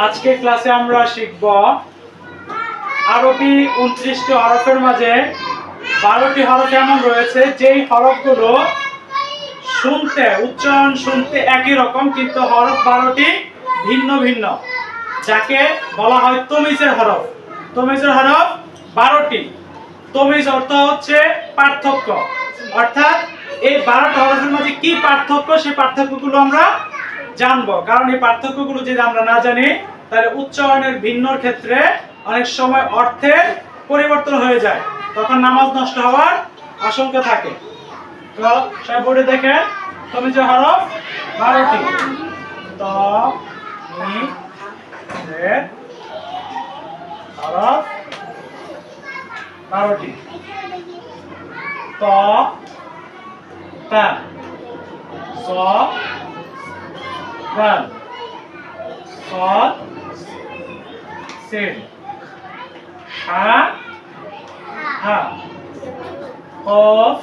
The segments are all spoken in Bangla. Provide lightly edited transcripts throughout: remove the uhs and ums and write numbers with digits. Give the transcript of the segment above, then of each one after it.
আজকে ক্লাসে আমরা শিখব আরবি 29টি হরফের মাঝে 12টি হরফ এমন রয়েছে যেই হরফগুলো শুনতে উচ্চারণ শুনতে একই রকম কিন্তু হরফ 12টি ভিন্ন ভিন্ন, যাকে বলা হয় তমিজের হরফ। তমিজের হরফ 12টি। তমিজ অর্থ হচ্ছে পার্থক্য, অর্থাৎ এই 12টা হরফের মাঝে কি পার্থক্য সেই পার্থক্যগুলো আমরা জানবো। কারণ এই পার্থক্যগুলো যদি আমরা না জানি তাহলে উচ্চারণের ভিন্নর ক্ষেত্রে অনেক সময় অর্থের পরিবর্তন হয়ে যায়, তখন নামাজ নষ্ট হওয়ার আশঙ্কা থাকে। তো সবাই বোর্ডে দেখেন, তমিজের হরফ 12টি। ত মি জের হরফ 12টি। ত তা জ দাল صاد سين حا ها قاف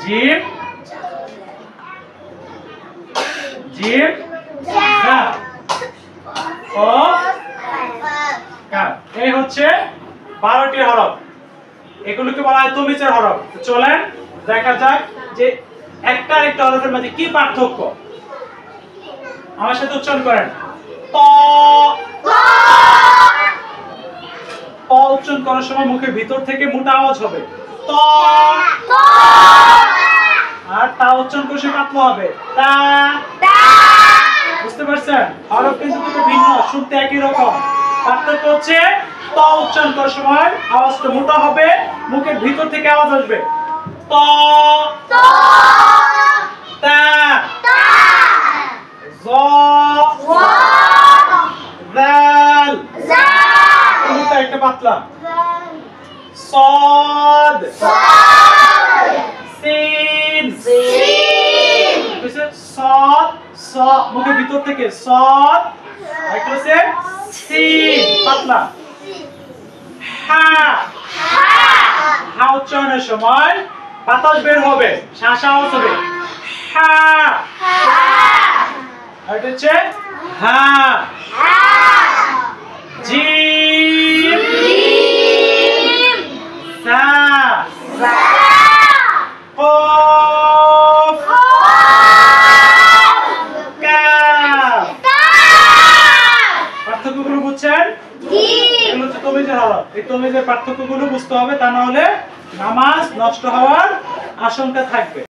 جيم جيم زا قاف কাফ। এই হচ্ছে 12টি হরফ, এগুলোকে বলা হয় তমিজের হরফ। চলেন দেখা যাক যে একটা একটা হরফের মধ্যে কি পার্থক্য। আমার সাথে উচ্চারণ করেন। ত ত উচ্চারণ করার সময় মুখের ভিতর থেকে মোটা আওয়াজ হবে ত, আর তা উচ্চারণ করে পাতলা হবে তা। বুঝতে পারছেন? হরফ কিন্তু দুটো ভিন্ন, শুনতে একই রকম, পার্থক্য হচ্ছে ত উচ্চারণ করার সময় আওয়াজটা মোটা হবে, মুখের ভিতর থেকে আওয়াজ আসবে ত তা জ দাল মুখটা একটা পাতলা صاد সিন صاد স মুখের ভিতর থেকে صاد, একটা হচ্ছে সিন পাতলা। হা হা উচ্চারণের সময় বাতাস বের হবে, শ্বাস আওয়াজ হবে হা। আর এটা হচ্ছে হা। জিম সা কফ কাফ। পার্থক্যগুলো বুঝছেন? এগুলো হচ্ছে তমিজের হরফ। এই তমিজের পার্থক্যগুলো বুঝতে হবে, তা না হলে নামাজ নষ্ট হওয়ার আশঙ্কা থাকবে।